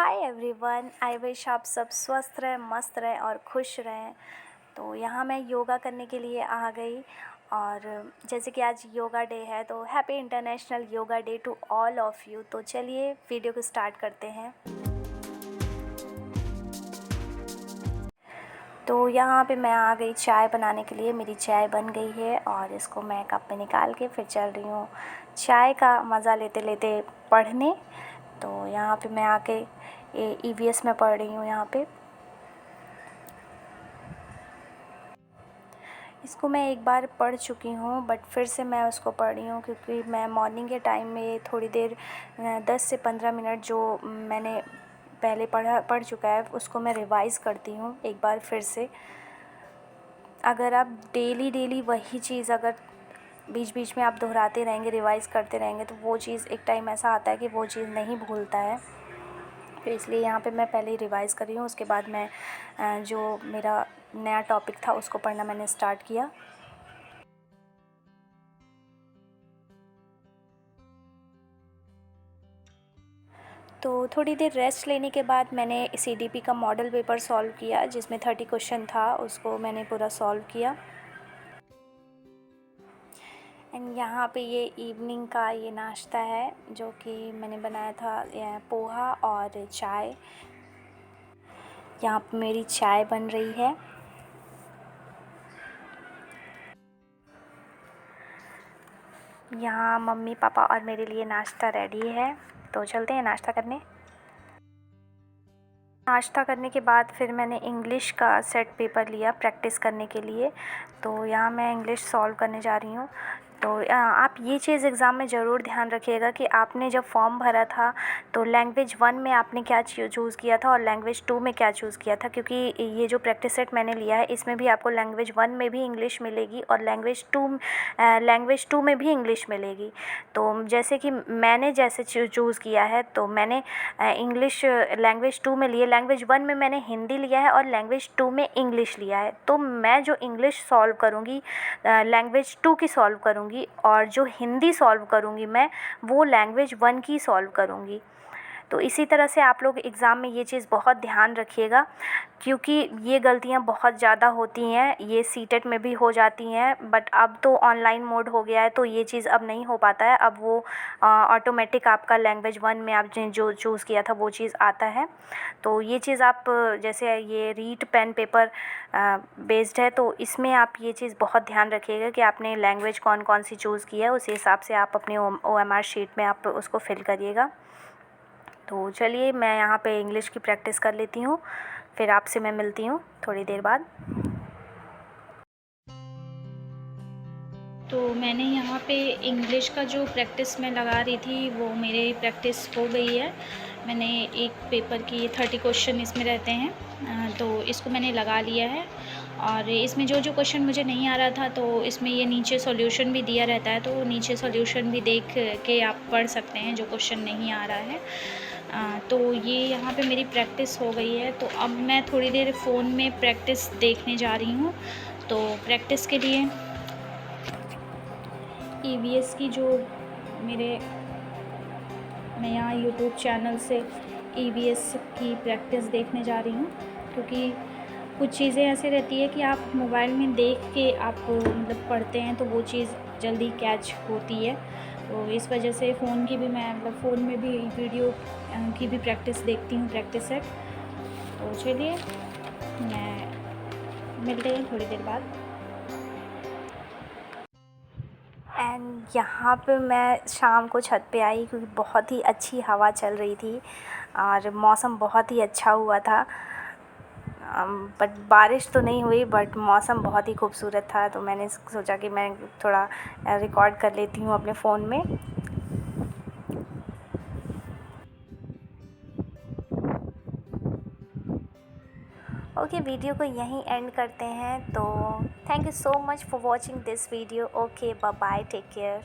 Hi everyone, I wish आप सब स्वस्थ रहें, मस्त रहें और खुश रहें। तो यहाँ मैं योगा करने के लिए आ गई और जैसे कि आज योगा डे है तो happy international yoga day to all of you. तो चलिए वीडियो को स्टार्ट करते हैं। तो यहाँ पे मैं आ गई चाय बनाने के लिए। मेरी चाय बन गई है और इसको मैं कप में निकाल के फिर चल रही हूँ चाय का मज़ा लेते लेते पढ़ने। तो यहाँ पे मैं आके ईवीएस में पढ़ रही हूँ। यहाँ पे इसको मैं एक बार पढ़ चुकी हूँ बट फिर से मैं उसको पढ़ रही हूँ क्योंकि मैं मॉर्निंग के टाइम में थोड़ी देर 10 से 15 मिनट जो मैंने पहले पढ़ चुका है उसको मैं रिवाइज़ करती हूँ एक बार फिर से। अगर आप डेली वही चीज़ अगर बीच बीच में आप दोहराते रहेंगे, रिवाइज़ करते रहेंगे तो वो चीज़ एक टाइम ऐसा आता है कि वो चीज़ नहीं भूलता है। तो इसलिए यहाँ पे मैं पहले ही रिवाइज़ कर रही हूँ, उसके बाद मैं जो मेरा नया टॉपिक था उसको पढ़ना मैंने स्टार्ट किया। तो थोड़ी देर रेस्ट लेने के बाद मैंने सीडीपी का मॉडल पेपर सॉल्व किया जिसमें 30 क्वेश्चन था, उसको मैंने पूरा सॉल्व किया। एंड यहाँ पे ये इवनिंग का ये नाश्ता है जो कि मैंने बनाया था पोहा और चाय। यहाँ पे मेरी चाय बन रही है। यहाँ मम्मी पापा और मेरे लिए नाश्ता रेडी है, तो चलते हैं नाश्ता करने। नाश्ता करने के बाद फिर मैंने इंग्लिश का सेट पेपर लिया प्रैक्टिस करने के लिए। तो यहाँ मैं इंग्लिश सॉल्व करने जा रही हूँ। तो आप ये चीज़ एग्ज़ाम में ज़रूर ध्यान रखिएगा कि आपने जब फॉर्म भरा था तो लैंग्वेज 1 में आपने क्या चूज़ किया था और लैंग्वेज 2 में क्या चूज़ किया था, क्योंकि ये जो प्रैक्टिस सेट मैंने लिया है इसमें भी आपको लैंग्वेज 1 में भी इंग्लिश मिलेगी और लैंग्वेज 2 में भी इंग्लिश मिलेगी। तो जैसे कि मैंने जैसे चूज़ किया है तो मैंने इंग्लिश लैंग्वेज 2 में लिए, लैंग्वेज 1 में मैंने हिंदी लिया है और लैंग्वेज 2 में इंग्लिश लिया है। तो मैं जो इंग्लिश सॉल्व करूँगी लैंग्वेज 2 की सॉल्व करूँगी और जो हिंदी सॉल्व करूँगी मैं वो लैंग्वेज 1 की सॉल्व करूँगी। तो इसी तरह से आप लोग एग्ज़ाम में ये चीज़ बहुत ध्यान रखिएगा क्योंकि ये गलतियाँ बहुत ज़्यादा होती हैं, ये सीटेट में भी हो जाती हैं। बट अब तो ऑनलाइन मोड हो गया है तो ये चीज़ अब नहीं हो पाता है, अब वो ऑटोमेटिक आपका लैंग्वेज 1 में आपने जो चूज़ किया था वो चीज़ आता है। तो ये चीज़ आप जैसे ये रीड पेन पेपर बेस्ड है तो इसमें आप ये चीज़ बहुत ध्यान रखिएगा कि आपने लैंग्वेज कौन कौन सी चूज़ की है, उसी हिसाब से आप अपने OMR शीट में आप उसको फिल करिएगा। तो चलिए मैं यहाँ पे इंग्लिश की प्रैक्टिस कर लेती हूँ, फिर आपसे मैं मिलती हूँ थोड़ी देर बाद। तो मैंने यहाँ पे इंग्लिश का जो प्रैक्टिस मैं लगा रही थी वो मेरी प्रैक्टिस हो गई है। मैंने एक पेपर की 30 क्वेश्चन इसमें रहते हैं तो इसको मैंने लगा लिया है और इसमें जो जो क्वेश्चन मुझे नहीं आ रहा था तो इसमें ये नीचे सॉल्यूशन भी दिया रहता है, तो नीचे सॉल्यूशन भी देख के आप पढ़ सकते हैं जो क्वेश्चन नहीं आ रहा है। तो ये यहाँ पे मेरी प्रैक्टिस हो गई है। तो अब मैं थोड़ी देर फ़ोन में प्रैक्टिस देखने जा रही हूँ। तो प्रैक्टिस के लिए ईवीएस की जो मैं यहाँ यूट्यूब चैनल से ईवीएस की प्रैक्टिस देखने जा रही हूँ क्योंकि कुछ चीज़ें ऐसे रहती है कि आप मोबाइल में देख के आप मतलब पढ़ते हैं तो वो चीज़ जल्दी कैच होती है। तो इस वजह से फ़ोन में भी वीडियो की भी प्रैक्टिस देखती हूँ, प्रैक्टिस सेट। तो चलिए मिलते हैं थोड़ी देर बाद। एंड यहाँ पे मैं शाम को छत पे आई क्योंकि बहुत ही अच्छी हवा चल रही थी और मौसम बहुत ही अच्छा हुआ था। बट बारिश तो नहीं हुई बट मौसम बहुत ही खूबसूरत था, तो मैंने सोचा कि मैं थोड़ा रिकॉर्ड कर लेती हूँ अपने फ़ोन में। ओके, वीडियो को यहीं एंड करते हैं। तो thank you so much for watching this video. Okay, bye bye, take care.